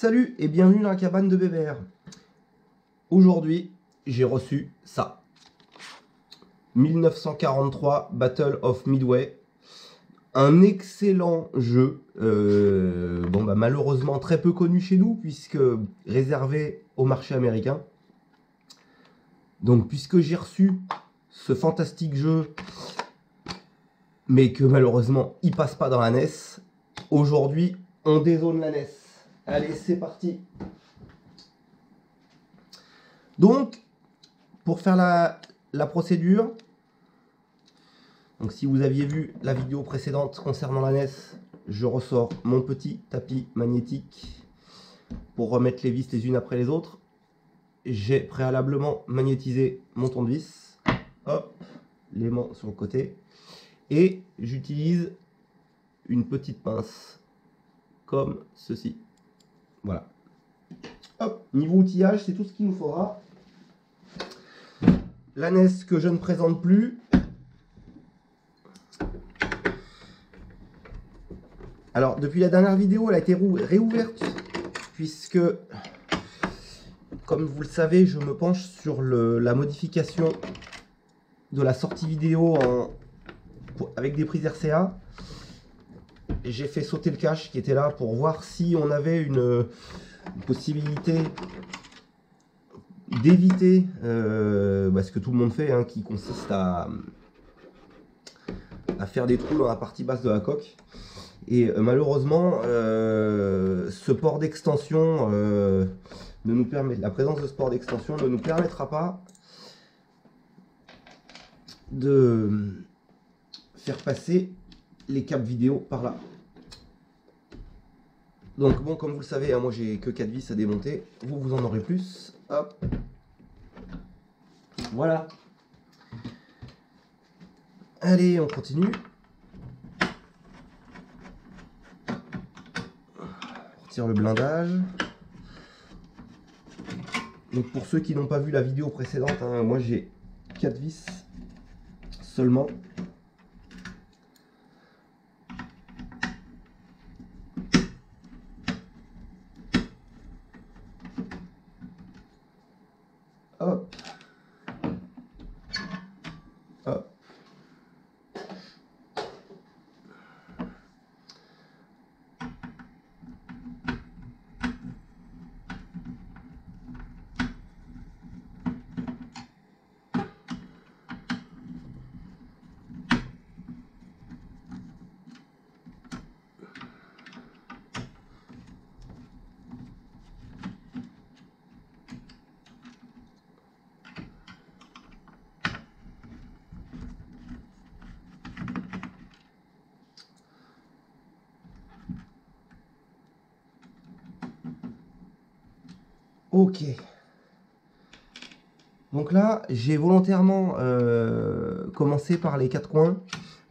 Salut et bienvenue dans la cabane de Bébert. Aujourd'hui, j'ai reçu ça. 1943 Battle of Midway. Un excellent jeu. Malheureusement très peu connu chez nous puisque réservé au marché américain. Donc puisque j'ai reçu ce fantastique jeu, mais que malheureusement il passe pas dans la NES, aujourd'hui on dézone la NES. Allez, c'est parti. Donc, pour faire la procédure, donc si vous aviez vu la vidéo précédente concernant la NES, je ressors mon petit tapis magnétique pour remettre les vis les unes après les autres. J'ai préalablement magnétisé mon tournevis. Hop, l'aimant sur le côté. Et j'utilise une petite pince comme ceci. Voilà. Hop, niveau outillage, c'est tout ce qu'il nous faudra. La NES que je ne présente plus. Alors, depuis la dernière vidéo, elle a été réouverte, puisque, comme vous le savez, je me penche sur la modification de la sortie vidéo avec des prises RCA. J'ai fait sauter le cache qui était là pour voir si on avait une possibilité d'éviter ce que tout le monde fait, hein, qui consiste à faire des trous dans la partie basse de la coque. Et malheureusement, ce port d'extension la présence de ce port d'extension ne nous permettra pas de faire passer les câbles vidéo par là. Donc bon, comme vous le savez, hein, moi j'ai que 4 vis à démonter, vous en aurez plus. Hop. Voilà. Allez, on continue. On retire le blindage. Donc pour ceux qui n'ont pas vu la vidéo précédente, hein, moi j'ai 4 vis seulement. Hop. Hop. Ok. Donc là, j'ai volontairement commencé par les 4 coins,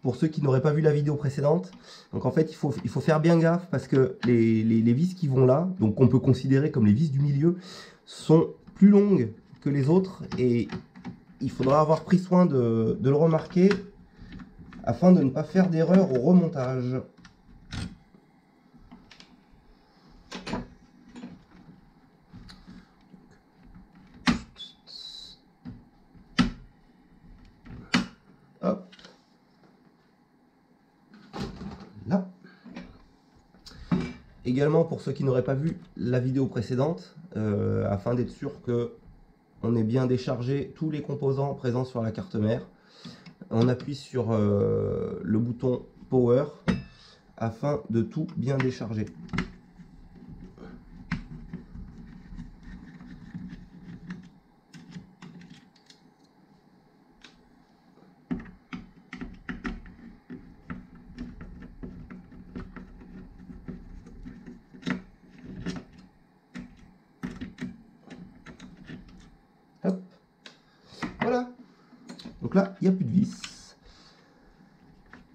pour ceux qui n'auraient pas vu la vidéo précédente. Donc en fait, il faut faire bien gaffe, parce que les vis qui vont là, donc qu'on peut considérer comme les vis du milieu, sont plus longues que les autres, et il faudra avoir pris soin de le remarquer, afin de ne pas faire d'erreur au remontage. Hop. Là. Également, pour ceux qui n'auraient pas vu la vidéo précédente, afin d'être sûr que on ait bien déchargé tous les composants présents sur la carte mère, on appuie sur le bouton Power afin de tout bien décharger. Hop. Voilà. Donc là, il n'y a plus de vis.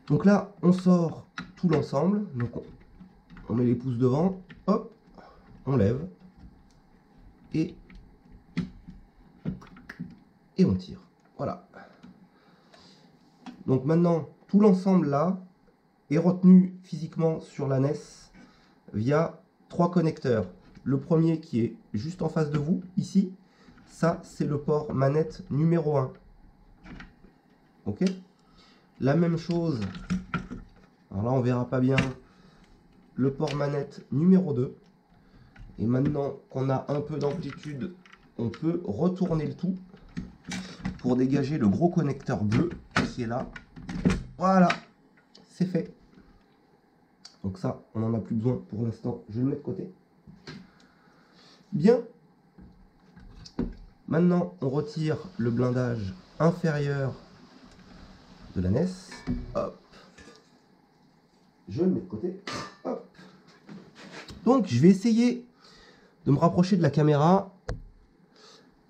Donc là, on sort tout l'ensemble. Donc on met les pouces devant. Hop. On lève. Et on tire. Voilà. Donc maintenant, tout l'ensemble là est retenu physiquement sur la NES via 3 connecteurs. le premier qui est juste en face de vous, ici, ça c'est le port manette numéro 1. Ok? La même chose, alors là on verra pas bien, le port manette numéro 2. Et maintenant qu'on a un peu d'amplitude, on peut retourner le tout pour dégager le gros connecteur bleu qui est là. Voilà, c'est fait. Donc ça, on n'en a plus besoin pour l'instant, je vais le mettre de côté. Bien. Maintenant, on retire le blindage inférieur de la NES. Hop. Je le mets de côté. Hop. Donc, je vais essayer de me rapprocher de la caméra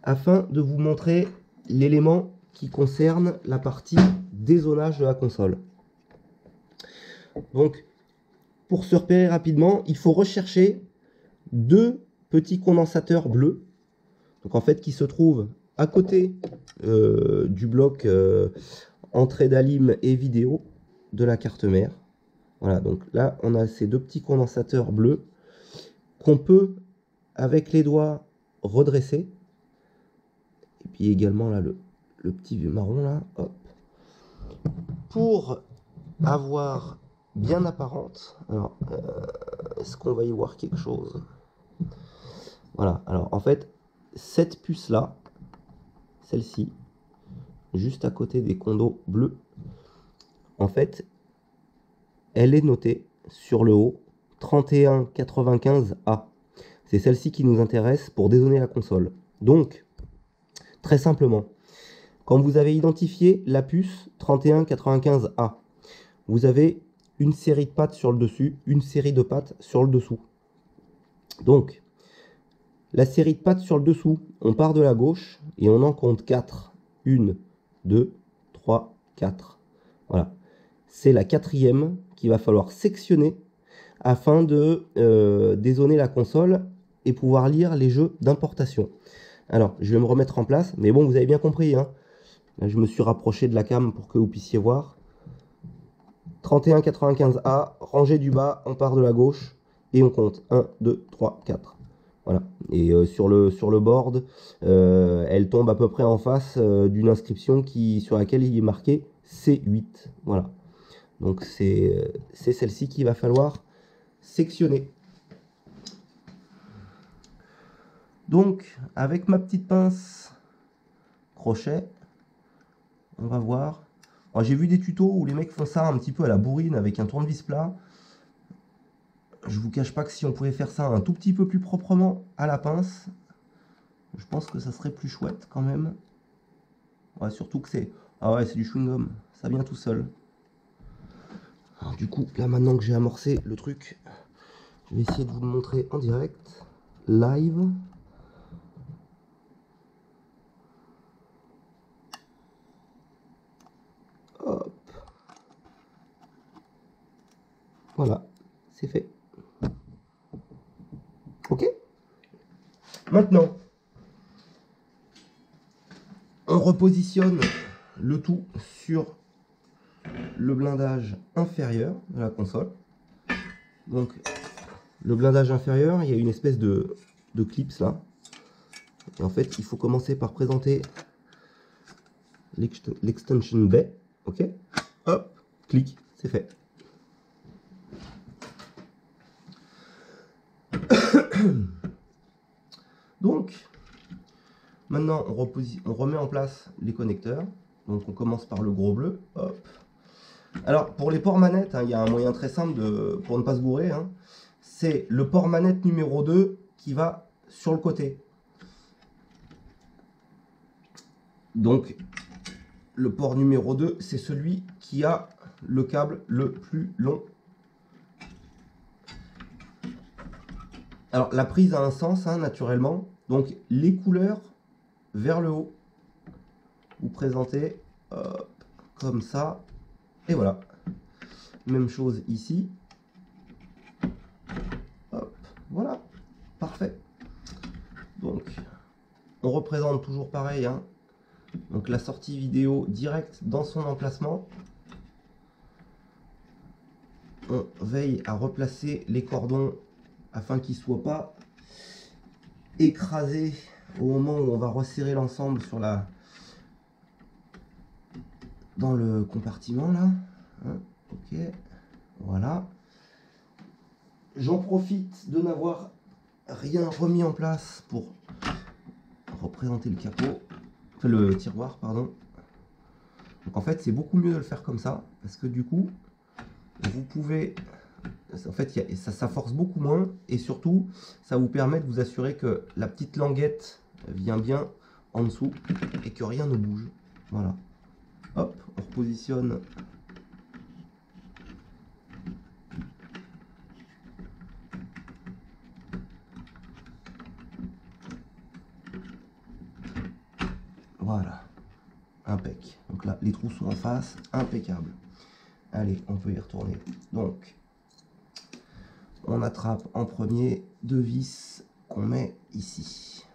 afin de vous montrer l'élément qui concerne la partie dézonage de la console. Donc, pour se repérer rapidement, il faut rechercher deux petits condensateurs bleus. Donc en fait, qui se trouvent à côté du bloc entrée d'ALIM et vidéo de la carte mère. Voilà, donc là, on a ces deux petits condensateurs bleus qu'on peut, avec les doigts, redresser. Et puis également là, le petit marron là, hop. Pour avoir bien apparente, alors, est-ce qu'on va y voir quelque chose? Voilà, alors en fait, cette puce là, celle-ci, juste à côté des condos bleus, en fait, elle est notée sur le haut 3195A. C'est celle-ci qui nous intéresse pour dézoner la console. Donc, très simplement, quand vous avez identifié la puce 3195A, vous avez une série de pattes sur le dessus, une série de pattes sur le dessous. Donc, la série de pattes sur le dessous, on part de la gauche et on en compte 4. 1, 2, 3, 4. Voilà. C'est la quatrième qu'il va falloir sectionner afin de dézoner la console et pouvoir lire les jeux d'importation. Alors, je vais me remettre en place, mais bon, vous avez bien compris, hein. Là, je me suis rapproché de la cam pour que vous puissiez voir. 3195A, rangée du bas, on part de la gauche et on compte 1, 2, 3, 4. Voilà. Et sur le board, elle tombe à peu près en face d'une inscription sur laquelle il est marqué C8. Voilà. Donc c'est celle-ci qu'il va falloir sectionner. Donc avec ma petite pince crochet, on va voir. J'ai vu des tutos où les mecs font ça un petit peu à la bourrine avec un tournevis plat. Je vous cache pas que si on pouvait faire ça un tout petit peu plus proprement à la pince, je pense que ça serait plus chouette quand même. Ouais, surtout que c'est... Ah ouais, c'est du chewing-gum, ça vient tout seul. Alors du coup, là maintenant que j'ai amorcé le truc, je vais essayer de vous le montrer en direct, live. Hop. Voilà, c'est fait. Ok. Maintenant, on repositionne le tout sur le blindage inférieur de la console. Donc, le blindage inférieur, il y a une espèce de clips là. Et en fait, il faut commencer par présenter l'extension bay. Ok. Hop, clic, c'est fait. Donc, maintenant, on remet en place les connecteurs. Donc, on commence par le gros bleu. Hop. Alors, pour les ports manettes, hein, il y a un moyen très simple pour ne pas se gourer. Hein. C'est le port manette numéro 2 qui va sur le côté. Donc, le port numéro 2, c'est celui qui a le câble le plus long. Alors, la prise a un sens, hein, naturellement. Donc, les couleurs vers le haut. Vous présentez comme ça. Et voilà. Même chose ici. Hop, voilà. Parfait. Donc, on représente toujours pareil. Hein. Donc, la sortie vidéo directe dans son emplacement. On veille à replacer les cordons afin qu'ils ne soient pas écraser au moment où on va resserrer l'ensemble sur dans le compartiment là. Hein, ok, voilà. J'en profite de n'avoir rien remis en place pour représenter le capot, enfin le tiroir, pardon. Donc en fait, c'est beaucoup mieux de le faire comme ça, parce que du coup, vous pouvez, en fait, ça force beaucoup moins, et surtout, ça vous permet de vous assurer que la petite languette vient bien en dessous, et que rien ne bouge. Voilà. Hop, on repositionne. Voilà. Impec. Donc là, les trous sont en face, impeccable. Allez, on peut y retourner. Donc, on attrape en premier 2 vis qu'on met ici.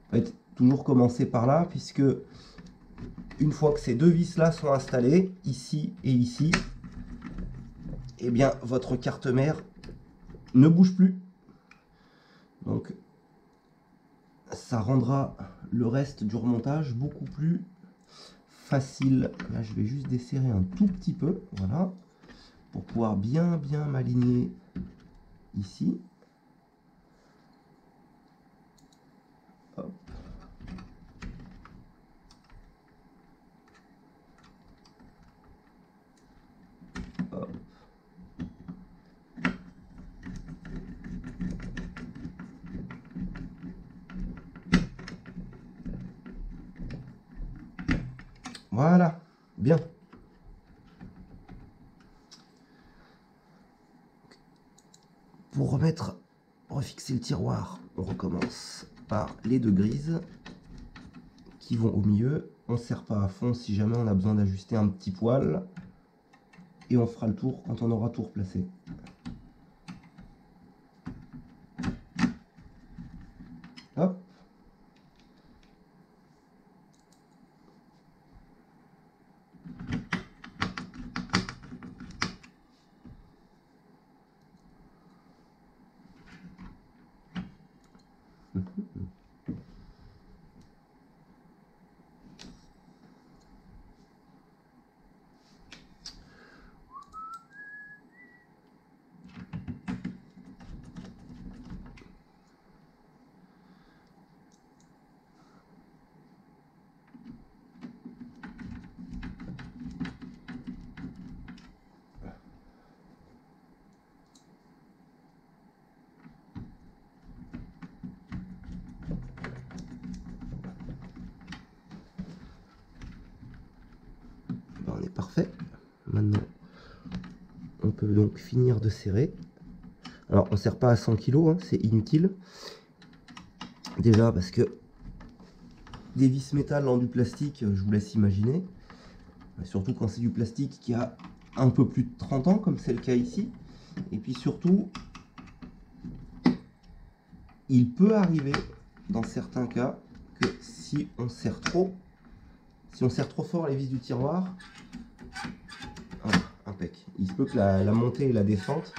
En fait, toujours commencer par là, puisque une fois que ces 2 vis là sont installées, ici et ici, eh bien votre carte mère ne bouge plus. Donc ça rendra le reste du remontage beaucoup plus facile. Là, je vais juste desserrer un tout petit peu, voilà, pour pouvoir bien m'aligner ici. Hop. Hop. Voilà, bien. Pour refixer le tiroir, on recommence par les 2 grises qui vont au milieu. On ne serre pas à fond si jamais on a besoin d'ajuster un petit poil. Et on fera le tour quand on aura tout replacé. Hop. On est parfait. Maintenant, on peut donc finir de serrer. Alors, on ne serre pas à 100 kg, hein, c'est inutile. Déjà parce que des vis métal dans du plastique, je vous laisse imaginer. Surtout quand c'est du plastique qui a un peu plus de 30 ans, comme c'est le cas ici. Et puis surtout, il peut arriver, dans certains cas, que si on serre trop fort les vis du tiroir, impec. Il se peut que la montée et la descente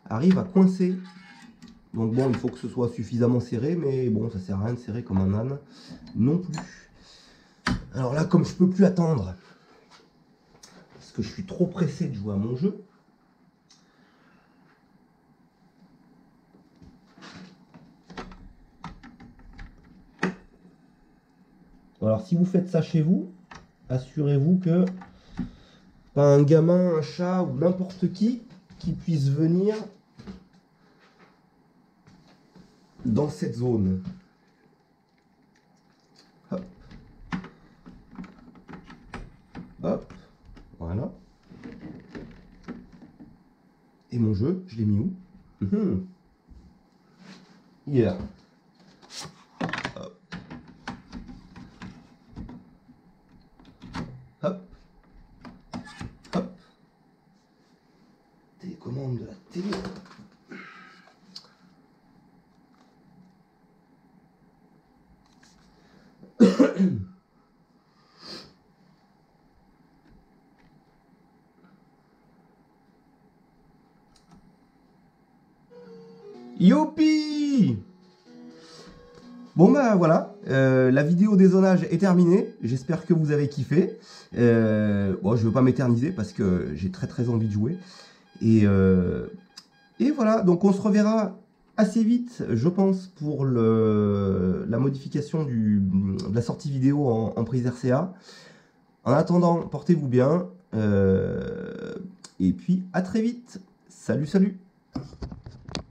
arrivent à coincer. Donc bon, il faut que ce soit suffisamment serré, mais bon, ça sert à rien de serrer comme un âne non plus. Alors là, comme je peux plus attendre, parce que je suis trop pressé de jouer à mon jeu, alors si vous faites ça chez vous, assurez-vous que pas un gamin, un chat ou n'importe qui puisse venir dans cette zone. Hop. Hop. Voilà. Et mon jeu, je l'ai mis où? Hier. Hop. Hop. Hop. Télécommande de la télé. Youpi! oui. Bon bah voilà, la vidéo des zonages est terminée. J'espère que vous avez kiffé. Bon, je veux pas m'éterniser parce que j'ai très envie de jouer. Et voilà, donc on se reverra assez vite, je pense, pour la modification de la sortie vidéo en prise RCA. En attendant, portez-vous bien. Et puis à très vite. Salut, salut.